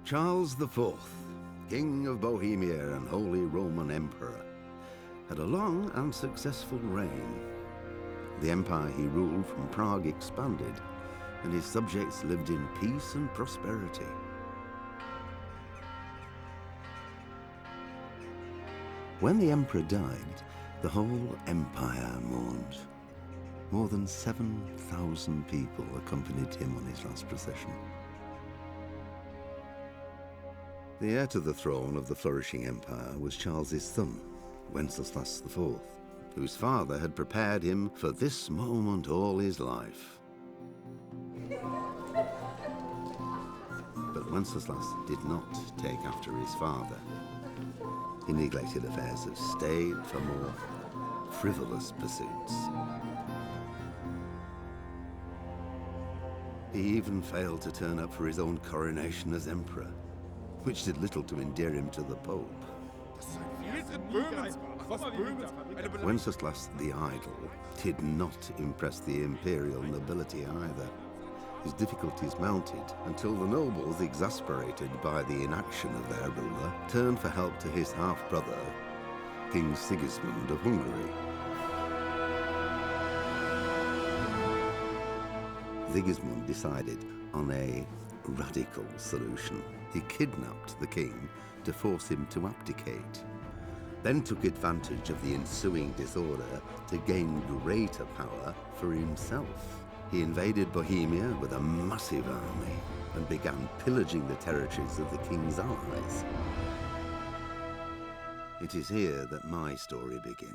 Charles IV, King of Bohemia and Holy Roman Emperor, had a long and successful reign. The empire he ruled from Prague expanded, and his subjects lived in peace and prosperity. When the emperor died, the whole empire mourned. More than 7,000 people accompanied him on his last procession. The heir to the throne of the flourishing empire was Charles's son, Wenceslas IV, whose father had prepared him for this moment all his life. But Wenceslas did not take after his father. He neglected affairs of state for more frivolous pursuits. He even failed to turn up for his own coronation as emperor, which did little to endear him to the Pope. Wenceslas the Idle did not impress the imperial nobility either. His difficulties mounted until the nobles, exasperated by the inaction of their ruler, turned for help to his half-brother, King Sigismund of Hungary. Sigismund decided on a radical solution. He kidnapped the king to force him to abdicate, then took advantage of the ensuing disorder to gain greater power for himself. He invaded Bohemia with a massive army and began pillaging the territories of the king's allies. It is here that my story begins.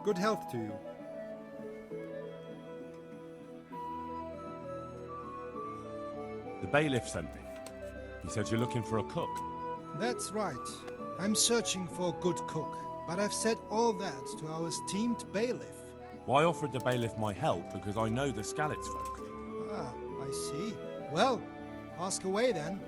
Good health to you. The bailiff sent me. He said you're looking for a cook. That's right. I'm searching for a good cook, but I've said all that to our esteemed bailiff. Well, I offered the bailiff my help because I know the Skalitz folk. Ah, I see. Well, ask away then.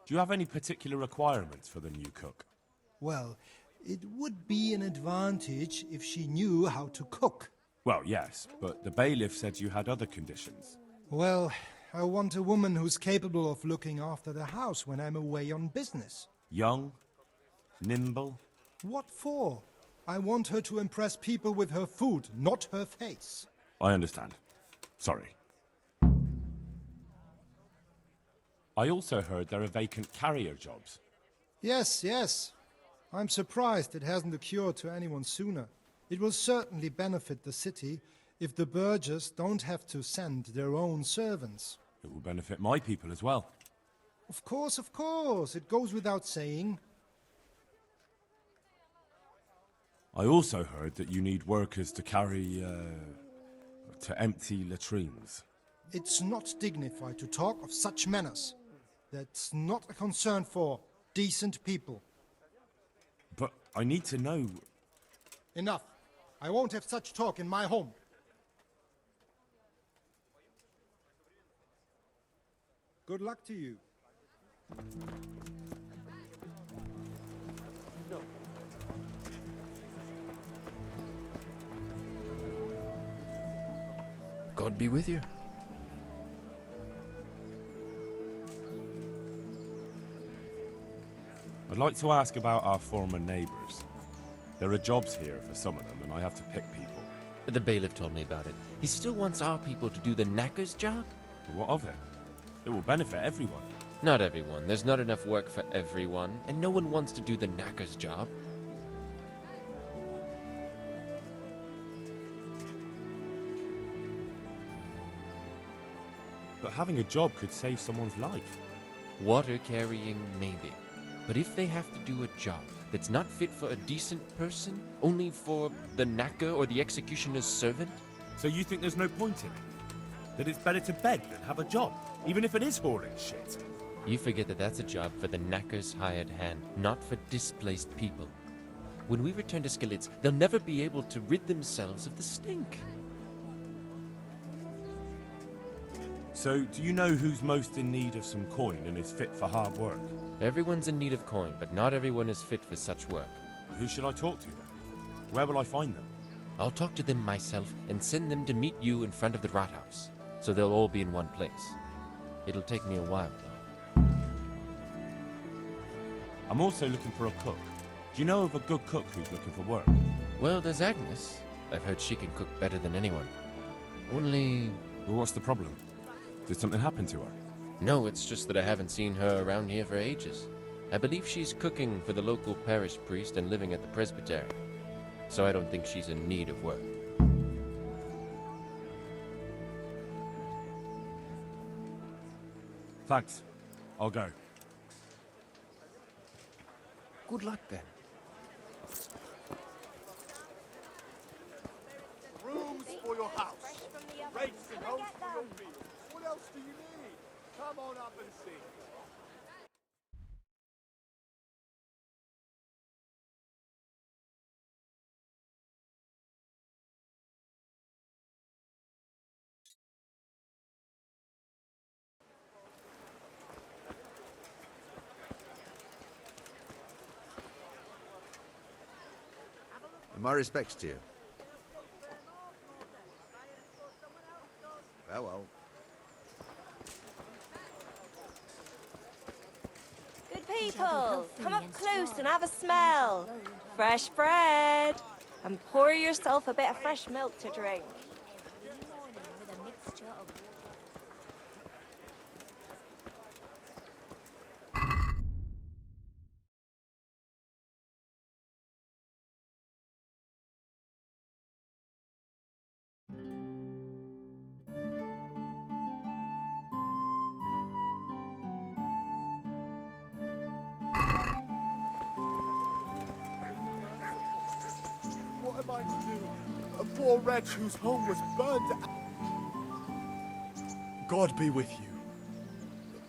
Do you have any particular requirements for the new cook? Well, it would be an advantage if she knew how to cook. Well, yes, but the bailiff said you had other conditions. Well, I want a woman who's capable of looking after the house when I'm away on business. Young, nimble. What for? I want her to impress people with her food, not her face. I understand. Sorry. I also heard there are vacant carrier jobs. Yes, yes. I'm surprised it hasn't occurred to anyone sooner. It will certainly benefit the city if the burghers don't have to send their own servants. It will benefit my people as well. Of course, of course. It goes without saying. I also heard that you need workers to carry, to empty latrines. It's not dignified to talk of such manners. That's not a concern for decent people. But I need to know... Enough. I won't have such talk in my home. Good luck to you. God be with you. I'd like to ask about our former neighbours. There are jobs here for some of them, and I have to pick people. The bailiff told me about it. He still wants our people to do the knacker's job? But what of it? It will benefit everyone. Not everyone. There's not enough work for everyone, and no one wants to do the knacker's job. But having a job could save someone's life. Water carrying, maybe. But if they have to do a job, that's not fit for a decent person, only for the knacker or the executioner's servant? So you think there's no point in it? That it's better to beg than have a job, even if it is hauling shit? You forget that that's a job for the knacker's hired hand, not for displaced people. When we return to Skalitz, they'll never be able to rid themselves of the stink. So, do you know who's most in need of some coin and is fit for hard work? Everyone's in need of coin, but not everyone is fit for such work. Who should I talk to then? Where will I find them? I'll talk to them myself and send them to meet you in front of the Rathaus, so they'll all be in one place. It'll take me a while, though. I'm also looking for a cook. Do you know of a good cook who's looking for work? Well, there's Agnes. I've heard she can cook better than anyone. Only... Well, what's the problem? Did something happen to her? No, it's just that I haven't seen her around here for ages. I believe she's cooking for the local parish priest and living at the presbytery. So I don't think she's in need of work. Thanks. I'll go. Good luck then. Rooms for your house. Rates and homes for your meals. What else do you need? Come on up and see. My respects to you. Farewell. Good people, come up close and have a smell. Fresh bread. And pour yourself a bit of fresh milk to drink. What am I to do? A poor wretch whose home was burned. God be with you.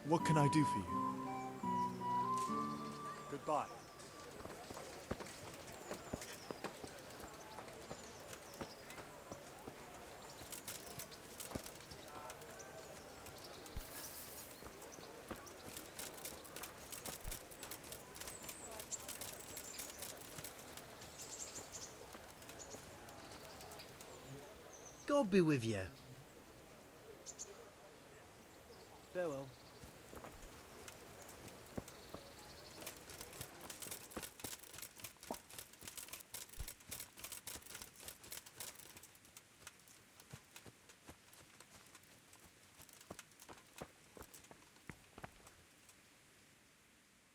What can I do for you? Goodbye. God be with you. Farewell.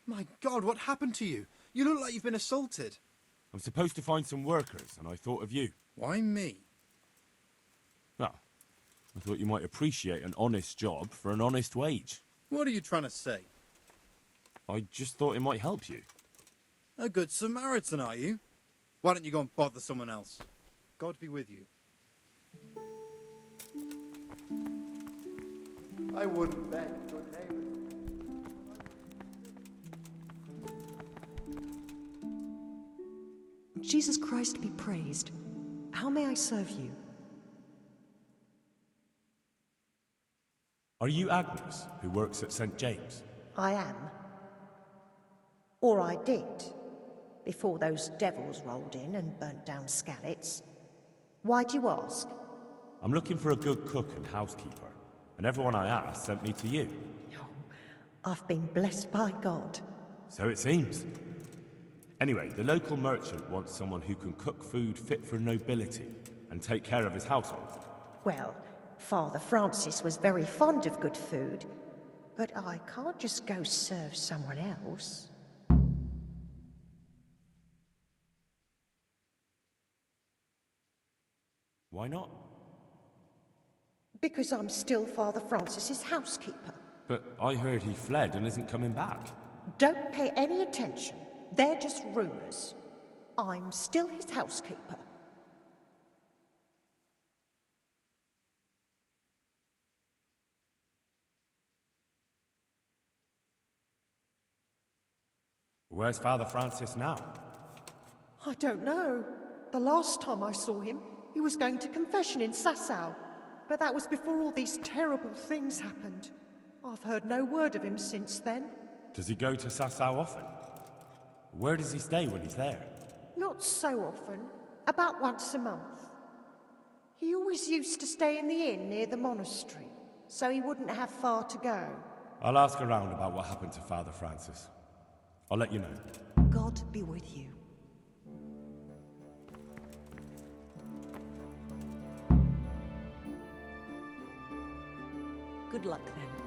My God, what happened to you? You look like you've been assaulted. I'm supposed to find some workers, and I thought of you. Why me? Well, I thought you might appreciate an honest job for an honest wage. What are you trying to say? I just thought it might help you. A good Samaritan, are you? Why don't you go and bother someone else? God be with you. I wouldn't beg good neighbors. Jesus Christ be praised. How may I serve you? Are you Agnes, who works at St. James? I am. Or I did, before those devils rolled in and burnt down Skalitz. Why'd you ask? I'm looking for a good cook and housekeeper, and everyone I asked sent me to you. Oh, I've been blessed by God. So it seems. Anyway, the local merchant wants someone who can cook food fit for nobility and take care of his household. Well, Father Francis was very fond of good food, but I can't just go serve someone else. Why not? Because I'm still Father Francis's housekeeper. But I heard he fled and isn't coming back. Don't pay any attention. They're just rumours. I'm still his housekeeper. Where's Father Francis now? I don't know. The last time I saw him, he was going to confession in Sasau. But that was before all these terrible things happened. I've heard no word of him since then. Does he go to Sasau often? Where does he stay when he's there? Not so often. About once a month. He always used to stay in the inn near the monastery, so he wouldn't have far to go. I'll ask around about what happened to Father Francis. I'll let you know. God be with you. Good luck then.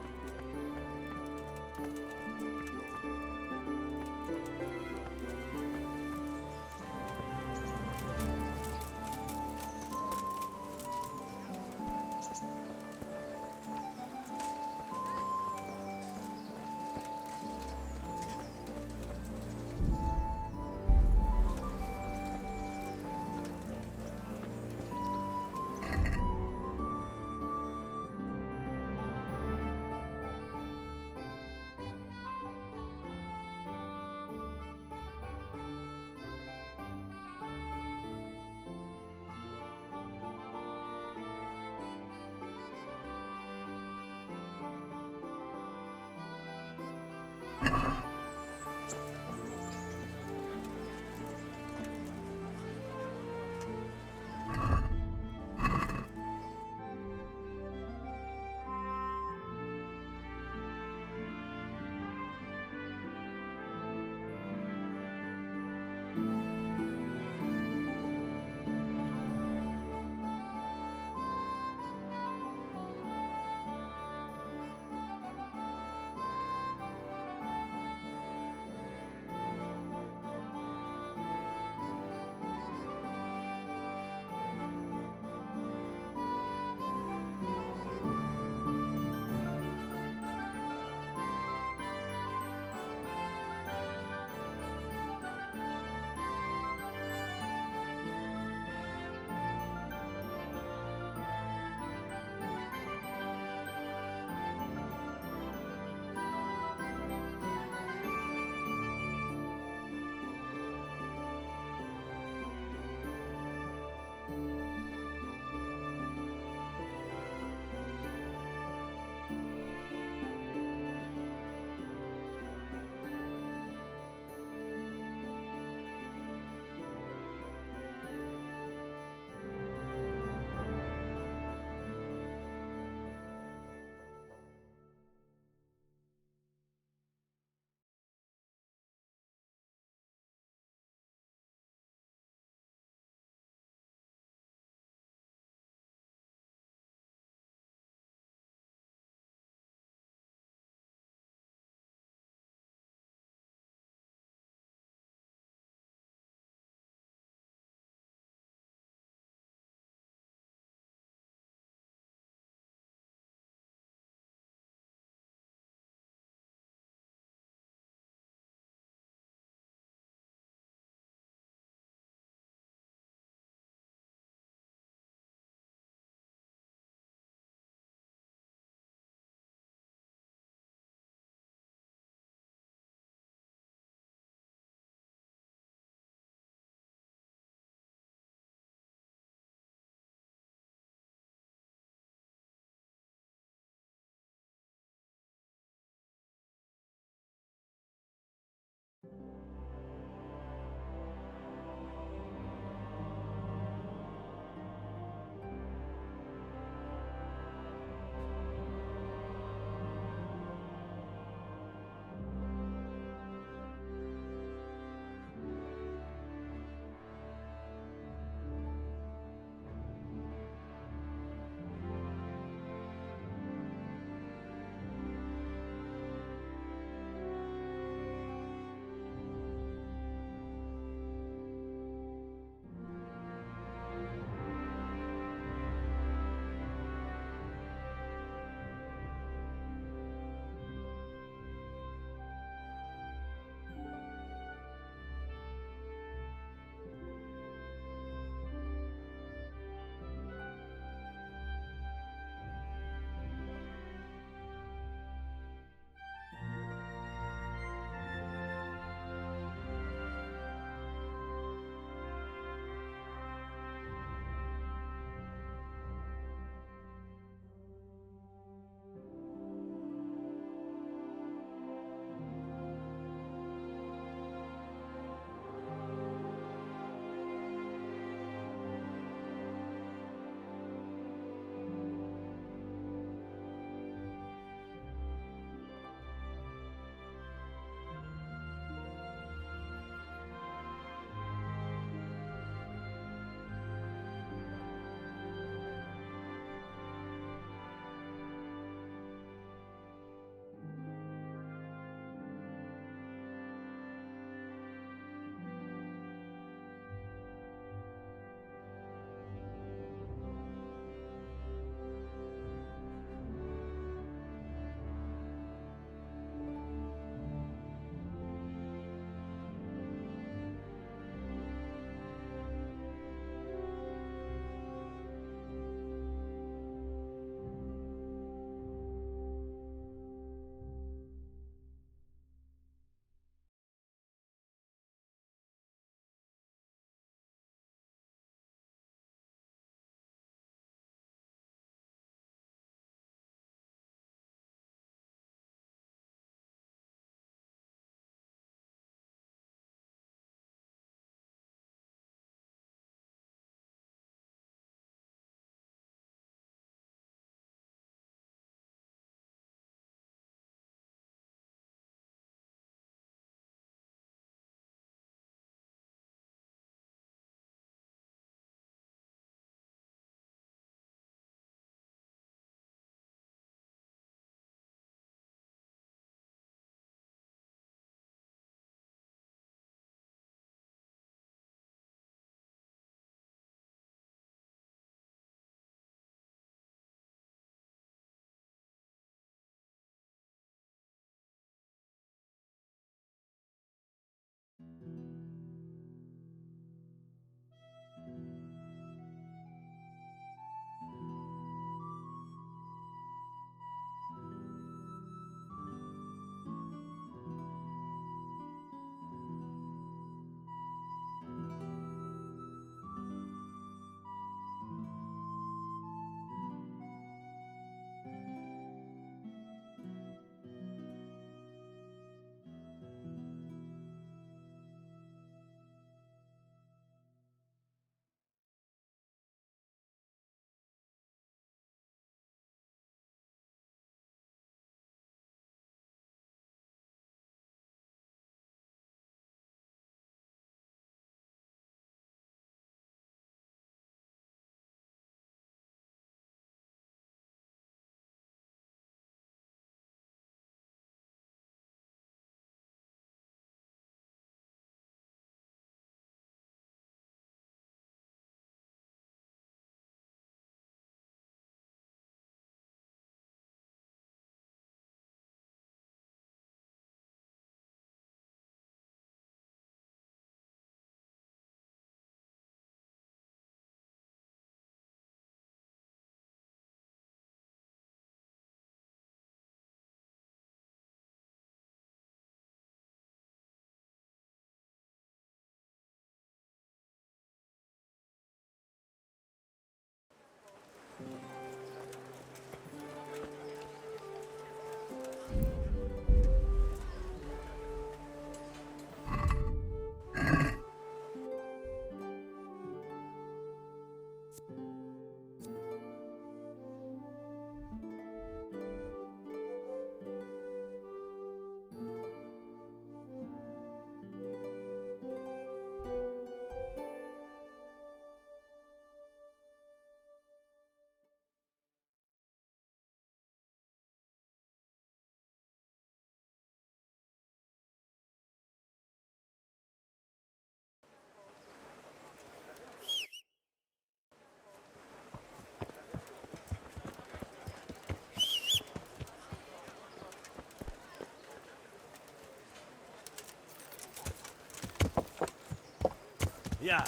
Yeah.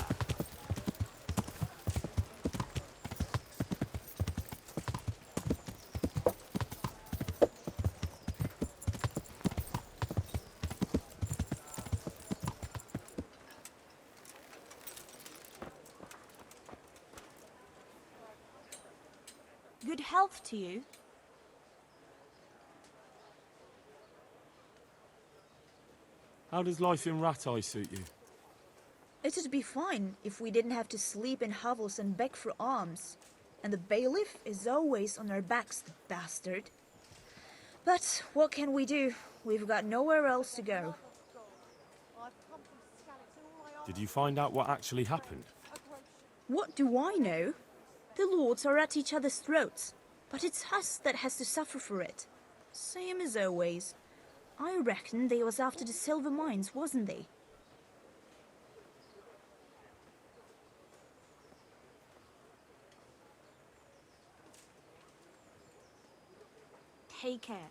Good health to you. How does life in Rat Eye suit you? It'd be fine if we didn't have to sleep in hovels and beg for alms. And the bailiff is always on our backs, the bastard. But what can we do? We've got nowhere else to go. Did you find out what actually happened? What do I know? The lords are at each other's throats, but it's us that has to suffer for it. Same as always. I reckon they was after the silver mines, wasn't they? Take care.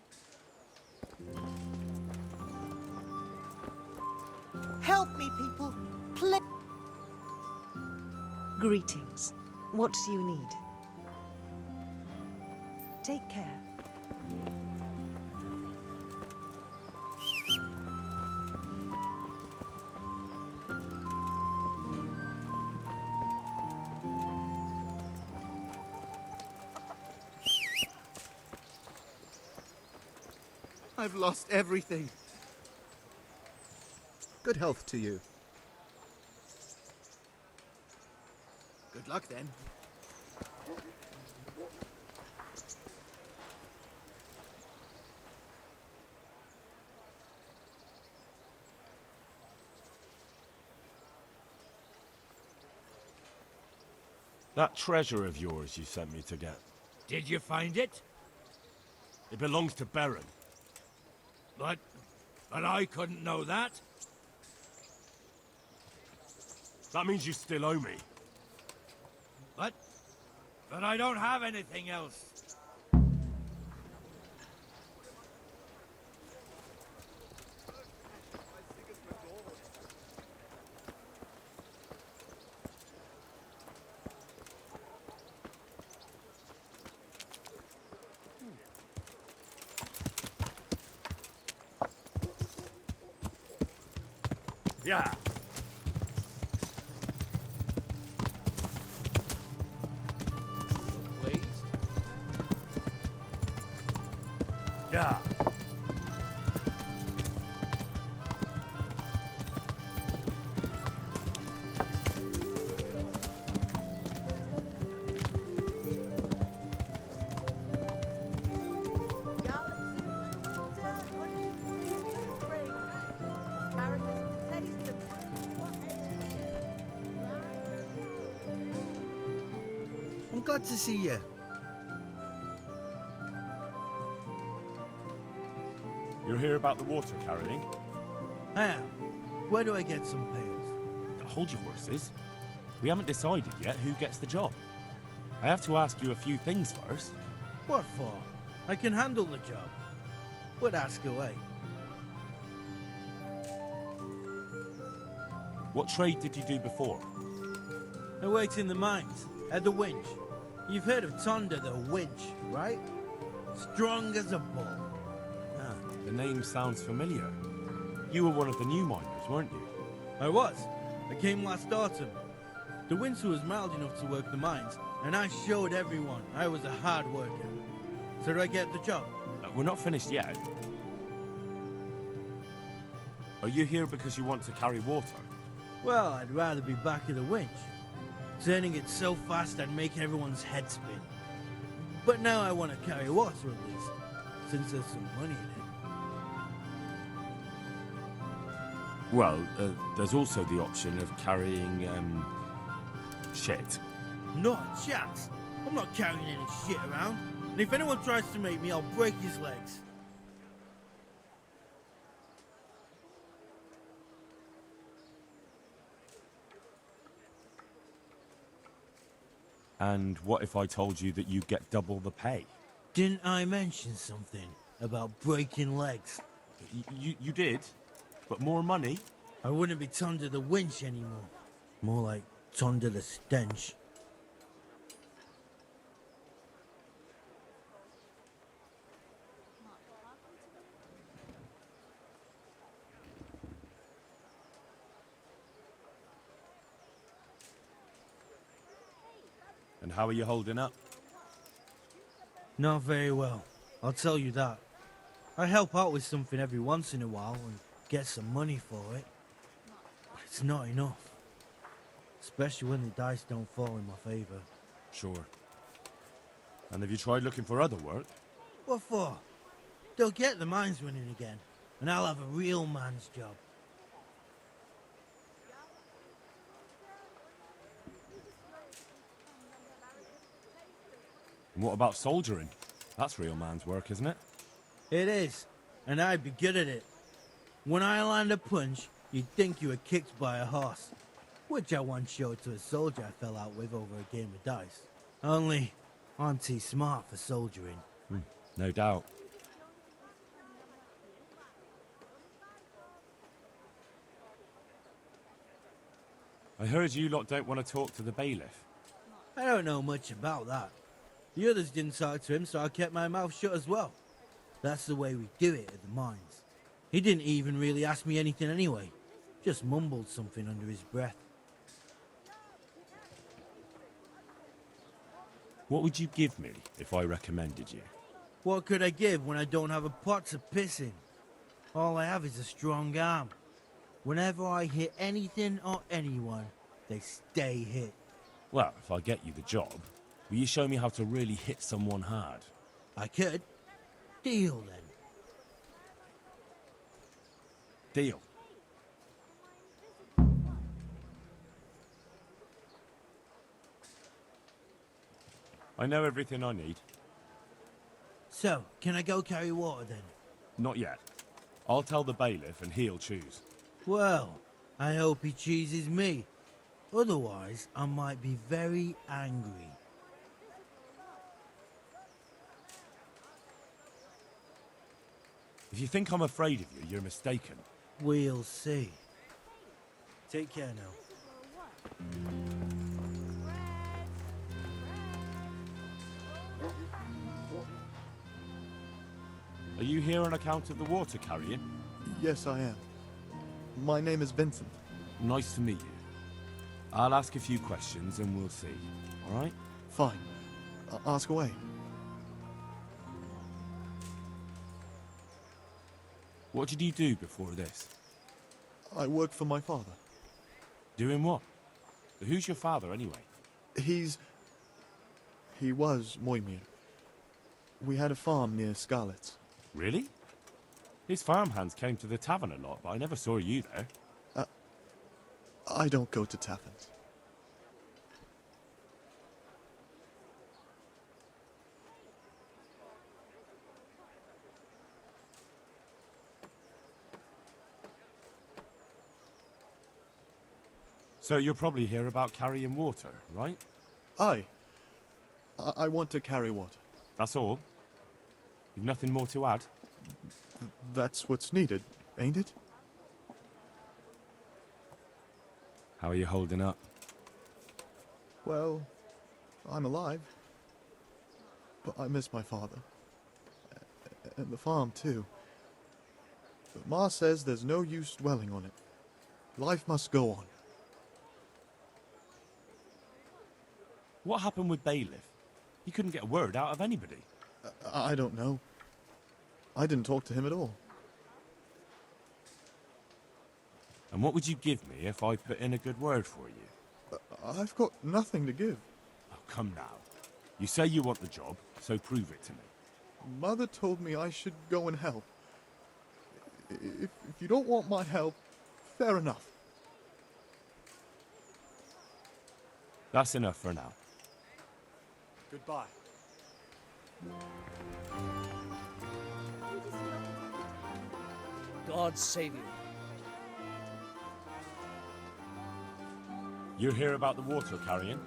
Help me, people. Please. Greetings. What do you need? Take care. I've lost everything. Good health to you. Good luck then. That treasure of yours you sent me to get. Did you find it? It belongs to Baron. But I couldn't know that. That means you still owe me. But I don't have anything else. Yeah. Please? Yeah. I'm glad to see you. You're here about the water carrying? I am. Where do I get some pails? Hold your horses. We haven't decided yet who gets the job. I have to ask you a few things first. What for? I can handle the job. But ask away. What trade did you do before? I worked in the mines, at the winch. You've heard of Tonda the winch, right? Strong as a bull. Ah, the name sounds familiar. You were one of the new miners, weren't you? I was. I came last autumn. The winter was mild enough to work the mines, and I showed everyone I was a hard worker. So did I get the job? We're not finished yet. Are you here because you want to carry water? Well, I'd rather be back at the winch. Turning it so fast I'd make everyone's head spin. But now I want to carry water at least, since there's some money in it. Well, there's also the option of carrying, shit. Not a chance. I'm not carrying any shit around. And if anyone tries to make me, I'll break his legs. And what if I told you that you get double the pay? Didn't I mention something about breaking legs? You did? But more money? I wouldn't be under the winch anymore. More like Tonda the Stench. And how are you holding up? Not very well, I'll tell you that. I help out with something every once in a while and get some money for it. But it's not enough. Especially when the dice don't fall in my favor. Sure. And have you tried looking for other work? What for? They'll get the mines running again, and I'll have a real man's job. And what about soldiering? That's real man's work, isn't it? It is, and I'd be good at it. When I land a punch, you'd think you were kicked by a horse, which I once showed to a soldier I fell out with over a game of dice. Only, I'm too smart for soldiering. No doubt. I heard you lot don't want to talk to the bailiff. I don't know much about that. The others didn't talk to him, so I kept my mouth shut as well. That's the way we do it at the mines. He didn't even really ask me anything anyway. Just mumbled something under his breath. What would you give me if I recommended you? What could I give when I don't have a pot to piss in? All I have is a strong arm. Whenever I hit anything or anyone, they stay hit. Well, if I get you the job, will you show me how to really hit someone hard? I could. Deal, then. Deal. I know everything I need. So, can I go carry water then? Not yet. I'll tell the bailiff and he'll choose. Well, I hope he chooses me. Otherwise, I might be very angry. If you think I'm afraid of you, you're mistaken. We'll see. Take care now. Are you here on account of the water carrying? Yes, I am. My name is Vincent. Nice to meet you. I'll ask a few questions and we'll see, all right? Fine. Ask away. What did you do before this? I work for my father. Doing what? Who's your father, anyway? He was Moimir. We had a farm near Scarlet's. Really? His farmhands came to the tavern a lot, but I never saw you there. I don't go to taverns. So you're probably here about carrying water, right? Aye. I want to carry water. That's all? You've nothing more to add? That's what's needed, ain't it? How are you holding up? Well, I'm alive. But I miss my father. And the farm, too. But Ma says there's no use dwelling on it. Life must go on. What happened with Bailiff? He couldn't get a word out of anybody. I don't know. I didn't talk to him at all. And what would you give me if I put in a good word for you? I've got nothing to give. Oh, come now. You say you want the job, so prove it to me. Mother told me I should go and help. If you don't want my help, fair enough. That's enough for now. Goodbye. God save you. You hear about the water carrying?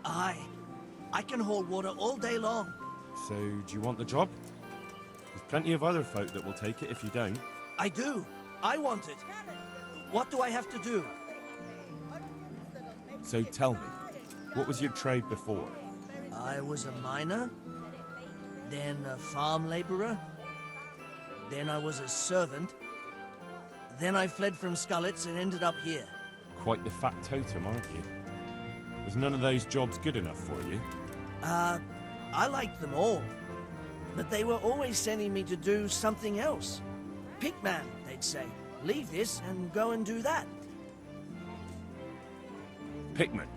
Aye. I can hold water all day long. So, do you want the job? There's plenty of other folk that will take it if you don't. I do. I want it. What do I have to do? So tell me, what was your trade before? I was a miner, then a farm laborer, then I was a servant, then I fled from Scullets and ended up here. Quite the factotum, aren't you? Was none of those jobs good enough for you? I liked them all, but they were always sending me to do something else. Pickman, they'd say. Leave this and go and do that. Pickman?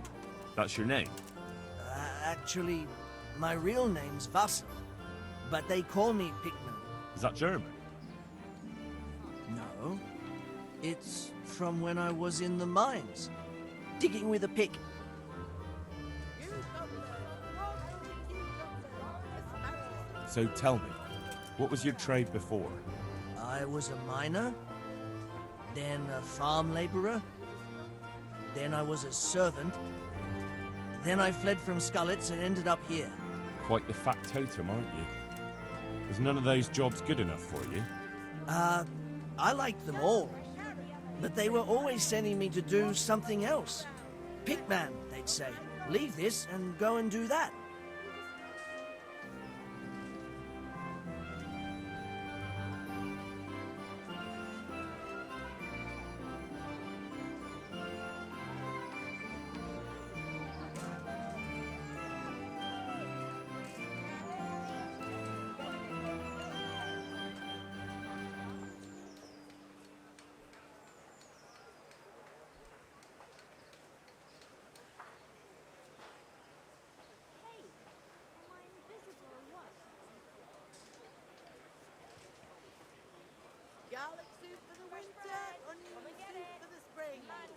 That's your name? Actually, my real name's Vassal, but they call me Pickman. Is that German? No. It's from when I was in the mines, digging with a pick. So tell me, what was your trade before? I was a miner, then a farm laborer, then I was a servant, then I fled from Scullets and ended up here. Quite the factotum, aren't you? Was none of those jobs good enough for you? I liked them all, but they were always sending me to do something else. Pickman, they'd say. Leave this and go and do that.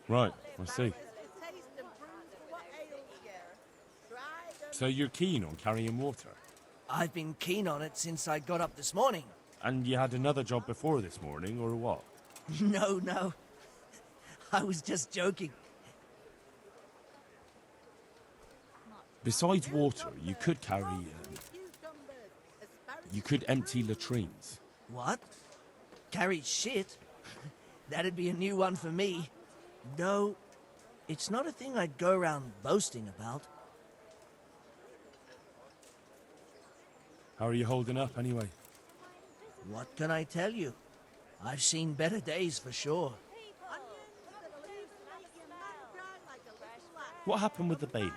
Right, I see. So you're keen on carrying water? I've been keen on it since I got up this morning. And you had another job before this morning, or what? No. I was just joking. Besides water, you could carry... you could empty latrines. What? Carry shit? That'd be a new one for me. No, it's not a thing I'd go around boasting about. How are you holding up, anyway? What can I tell you? I've seen better days for sure. What happened with the bailiff?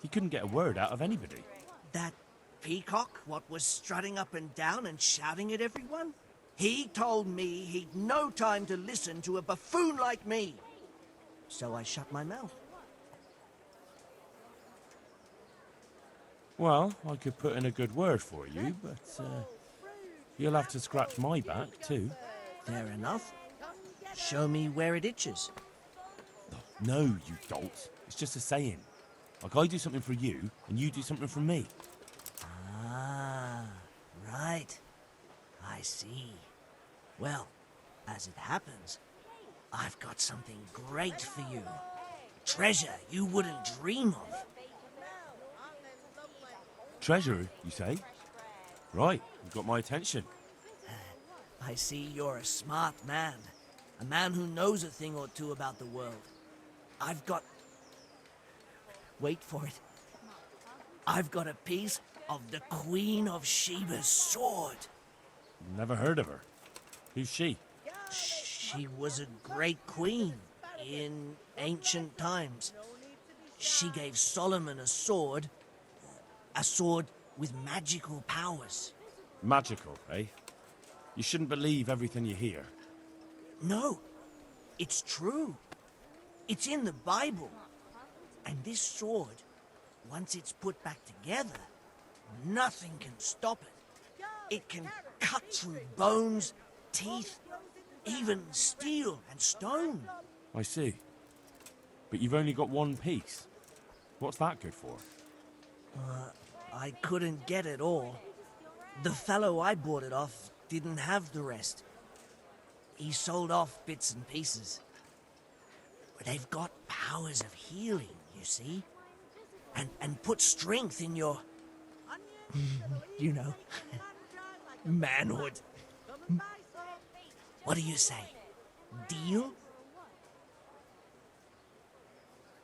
He couldn't get a word out of anybody. That peacock, what was strutting up and down and shouting at everyone? He told me he'd no time to listen to a buffoon like me. So I shut my mouth. Well, I could put in a good word for you, but you'll have to scratch my back, too. Fair enough. Show me where it itches. No, you dolt. It's just a saying. Like I do something for you, and you do something for me. Ah, right. I see. Well, as it happens, I've got something great for you. Treasure you wouldn't dream of. Treasure, you say? Right, you've got my attention. I see you're a smart man. A man who knows a thing or two about the world. I've got... Wait for it. I've got a piece of the Queen of Sheba's sword. Never heard of her. Who's she? She was a great queen in ancient times. She gave Solomon a sword with magical powers. Magical, eh? You shouldn't believe everything you hear. No, it's true. It's in the Bible. And this sword, once it's put back together, nothing can stop it. It can cut through bones, teeth, even steel and stone. I see. But you've only got one piece. What's that good for? I couldn't get it all. The fellow I bought it off didn't have the rest. He sold off bits and pieces. But they've got powers of healing, you see? And put strength in your... you know, manhood. What do you say? Deal?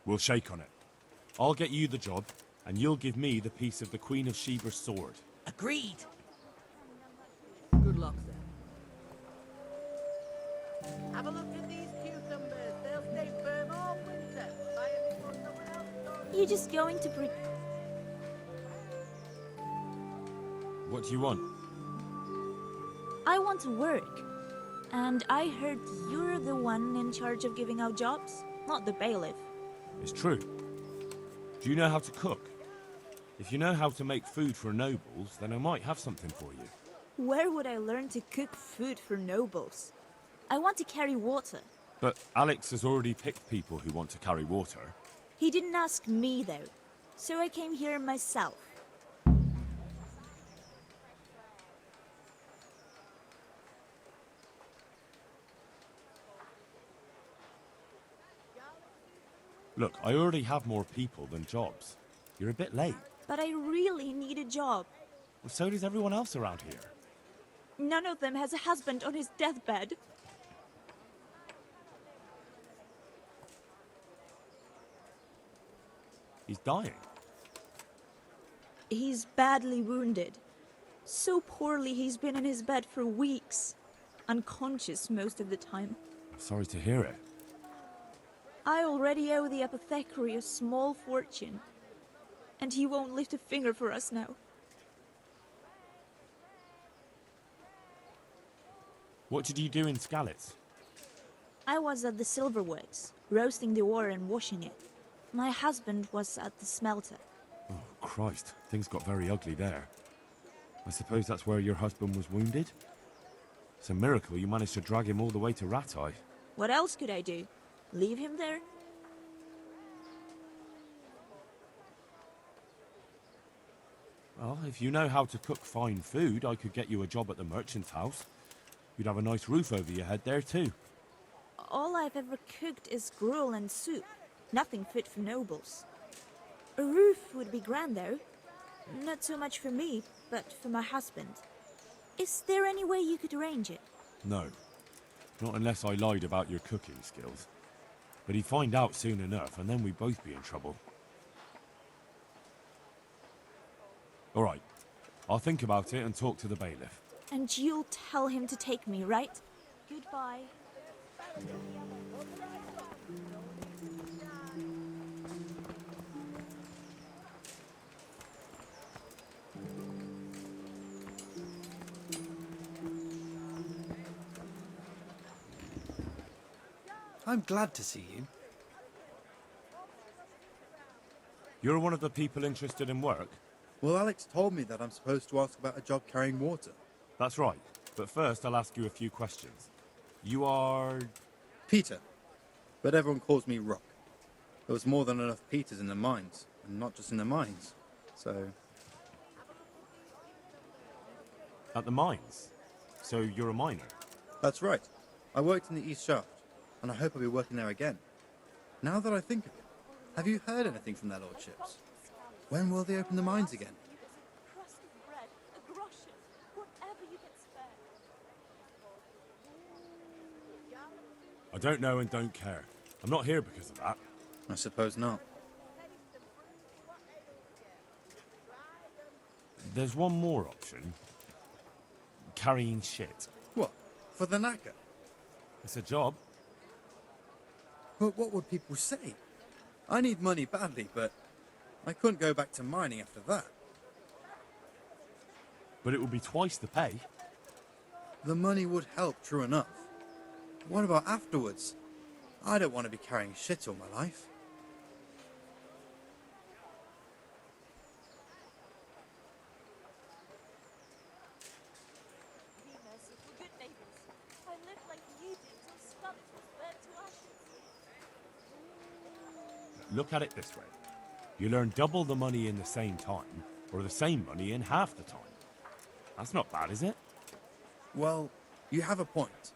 We'll shake on it. I'll get you the job, and you'll give me the piece of the Queen of Sheba's sword. Agreed. Good luck, then. Have a look at these cucumbers. They'll stay firm all winter. Buy them before someone else does. You're just going to What do you want? I want to work. And I heard you're the one in charge of giving out jobs, not the bailiff. It's true. Do you know how to cook? If you know how to make food for nobles, then I might have something for you. Where would I learn to cook food for nobles? I want to carry water. But Alex has already picked people who want to carry water. He didn't ask me, though, so I came here myself. Look, I already have more people than jobs. You're a bit late. But I really need a job. Well, so does everyone else around here. None of them has a husband on his deathbed. He's dying. He's badly wounded. So poorly he's been in his bed for weeks. Unconscious most of the time. Sorry to hear it. I already owe the apothecary a small fortune. And he won't lift a finger for us now. What did you do in Skalitz? I was at the silverworks, roasting the ore and washing it. My husband was at the smelter. Oh, Christ. Things got very ugly there. I suppose that's where your husband was wounded? It's a miracle you managed to drag him all the way to Rattay. What else could I do? Leave him there? Well, if you know how to cook fine food, I could get you a job at the merchant's house. You'd have a nice roof over your head there, too. All I've ever cooked is gruel and soup. Nothing fit for nobles. A roof would be grand, though. Not so much for me, but for my husband. Is there any way you could arrange it? No. Not unless I lied about your cooking skills. But he'd find out soon enough, and then we'd both be in trouble. All right. I'll think about it and talk to the bailiff. And you'll tell him to take me, right? Goodbye. I'm glad to see you. You're one of the people interested in work? Well, Alex told me that I'm supposed to ask about a job carrying water. That's right. But first, I'll ask you a few questions. You are... Peter. But everyone calls me Rock. There was more than enough Peters in the mines, and not just in the mines. So... At the mines? So you're a miner? That's right. I worked in the East Shaft, and I hope I'll be working there again. Now that I think of it, have you heard anything from their lordships? When will they open the mines again? A crust of bread, a groschen, whatever you can spare. I don't know and don't care. I'm not here because of that. I suppose not. There's one more option. Carrying shit. What? For the knacker? It's a job. But what would people say? I need money badly, but I couldn't go back to mining after that. But it would be twice the pay. The money would help, true enough. What about afterwards? I don't want to be carrying shit all my life. Be merciful, good neighbors. I lived like you did till Scarlet was burnt to ashes. Look at it this way. You learn double the money in the same time, or the same money in half the time. That's not bad, is it? Well, you have a point.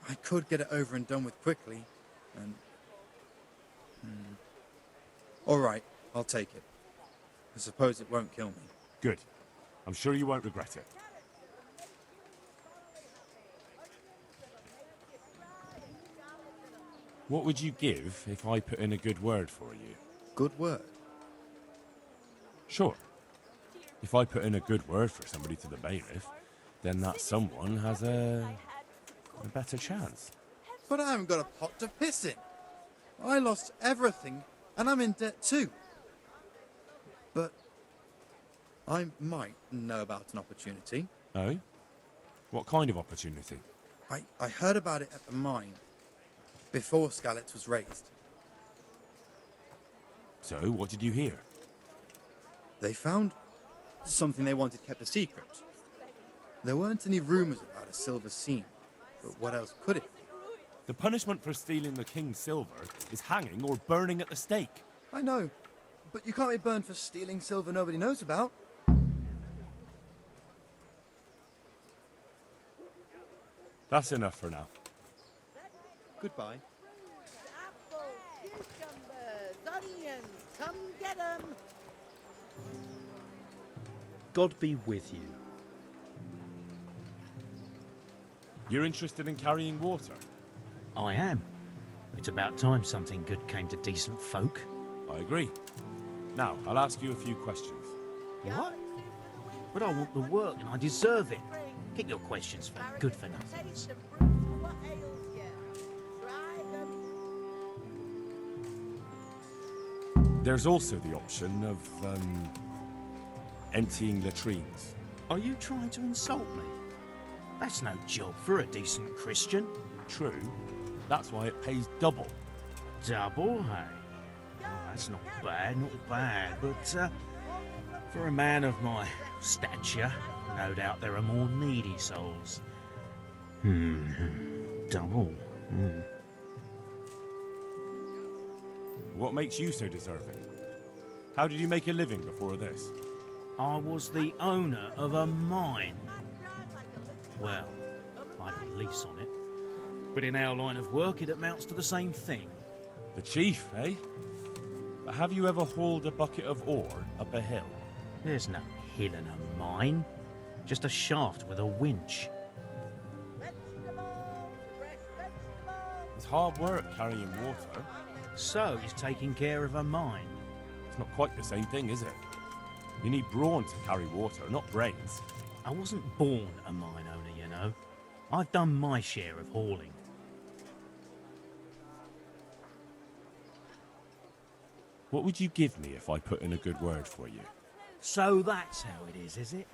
I could get it over and done with quickly, and... All right, I'll take it. I suppose it won't kill me. Good. I'm sure you won't regret it. What would you give if I put in a good word for you? Good word. Sure. If I put in a good word for somebody to the bailiff, then that someone has a better chance. But I haven't got a pot to piss in. I lost everything, and I'm in debt too. But I might know about an opportunity. Oh? What kind of opportunity? I heard about it at the mine, before Skalitz was raised. So, what did you hear? They found something they wanted kept a secret. There weren't any rumours about a silver seam, but what else could it be? The punishment for stealing the king's silver is hanging or burning at the stake. I know, but you can't be burned for stealing silver nobody knows about. That's enough for now. Goodbye. Apples, cucumbers, onions, come get 'em. God be with you. You're interested in carrying water? I am. It's about time something good came to decent folk. I agree. Now, I'll ask you a few questions. What? But I want the work and I deserve it. Keep your questions for good for nothings. What ails you? Try them. There's also the option of, emptying latrines. Are you trying to insult me? That's no job for a decent Christian. True. That's why it pays double. Double, hey? Oh, that's not bad, not bad. But, for a man of my stature, no doubt there are more needy souls. Double. What makes you so deserving? How did you make a living before this? I was the owner of a mine. Well, I had a lease on it. But in our line of work, it amounts to the same thing. The chief, eh? But have you ever hauled a bucket of ore up a hill? There's no hill in a mine. Just a shaft with a winch. It's hard work carrying water. So he's taking care of a mine. It's not quite the same thing, is it? You need brawn to carry water, not brains. I wasn't born a mine owner, you know. I've done my share of hauling. What would you give me if I put in a good word for you? So that's how it is it?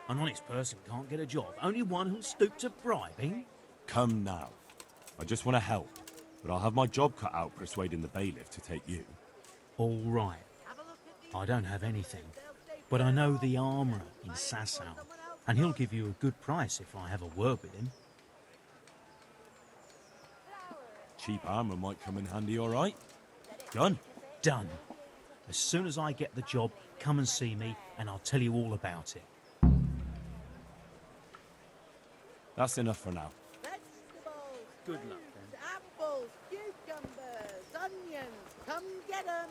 An honest person can't get a job, only one who'll stoop to bribing? Come now. I just want to help, but I'll have my job cut out persuading the bailiff to take you. All right. I don't have anything, but I know the armourer in Sasau, and he'll give you a good price if I have a word with him. Cheap armour might come in handy, all right? Done? Done. As soon as I get the job, come and see me, and I'll tell you all about it. That's enough for now. Vegetables, Good luck, then. apples, cucumbers, onions, come get 'em.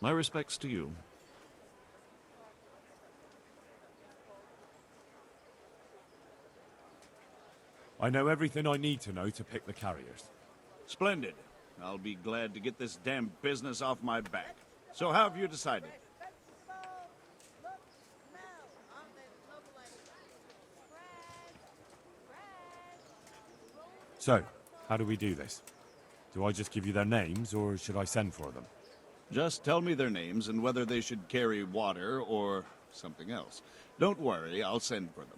My respects to you. I know everything I need to know to pick the carriers. Splendid. I'll be glad to get this damn business off my back. So how have you decided? So, how do we do this? Do I just give you their names, or should I send for them? Just tell me their names and whether they should carry water or something else. Don't worry, I'll send for them.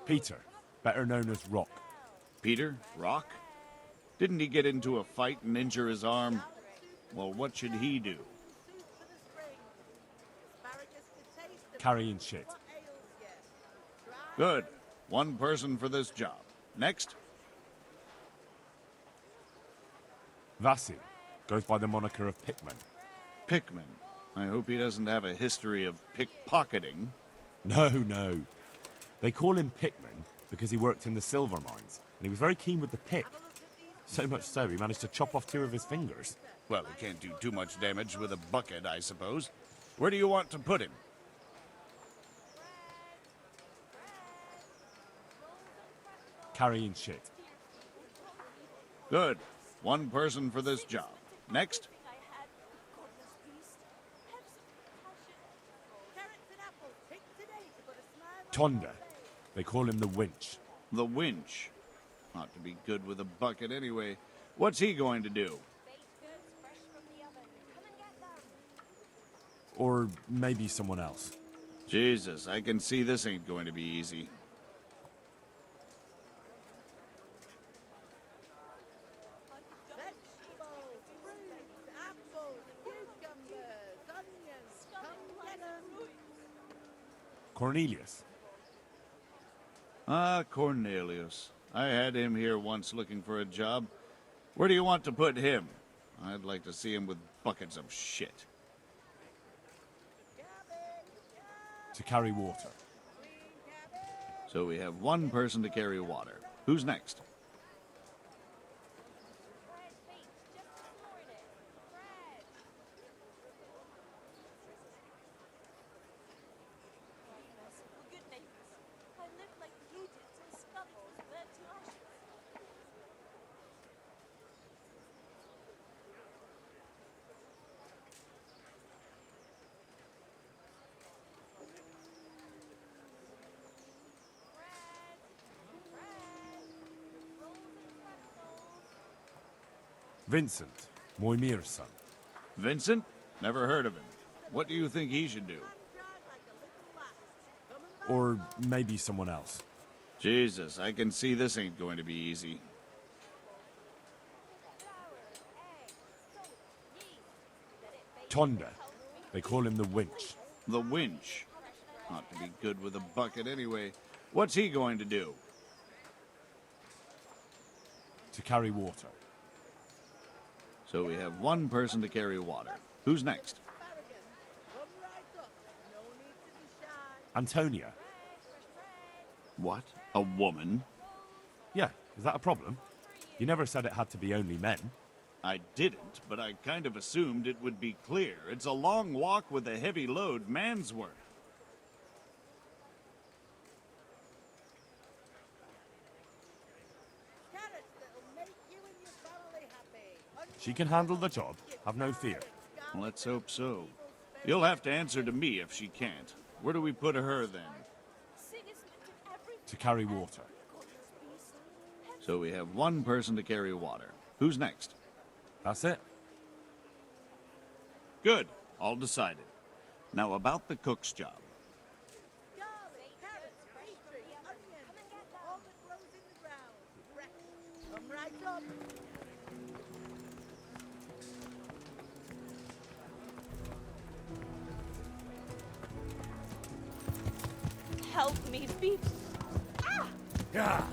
Peter, better known as Rock. Peter? Rock? Didn't he get into a fight and injure his arm? Well, what should he do? Carrying shit. Good. One person for this job. Next. Vassi goes by the moniker of Pickman. Pickman. I hope he doesn't have a history of pickpocketing. No. They call him Pickman because he worked in the silver mines, and he was very keen with the pick. So much so, he managed to chop off 2 of his fingers. Well, he can't do too much damage with a bucket, I suppose. Where do you want to put him? Carrying shit. Good. One person for this job. Next. Tonda. They call him the Winch. The Winch. Ought to be good with a bucket anyway. What's he going to do? Or maybe someone else. Jesus, I can see this ain't going to be easy. Cornelius. Ah, Cornelius. I had him here once looking for a job. Where do you want to put him? I'd like to see him with buckets of shit. To carry water. So we have one person to carry water. Who's next? Vincent, Moimir's son. Vincent? Never heard of him. What do you think he should do? Or maybe someone else. Jesus, I can see this ain't going to be easy. Tonda. They call him the Winch. The Winch. Ought to be good with a bucket anyway. What's he going to do? To carry water. So we have one person to carry water. Who's next? Antonia. What? A woman? Yeah, is that a problem? You never said it had to be only men. I didn't, but I kind of assumed it would be clear. It's a long walk with a heavy load, man's work. She can handle the job, have no fear. Let's hope so. You'll have to answer to me if she can't. Where do we put her then? To carry water. So we have one person to carry water. Who's next? That's it. Good. All decided. Now about the cook's job. Help me, beef. Ah! Yeah.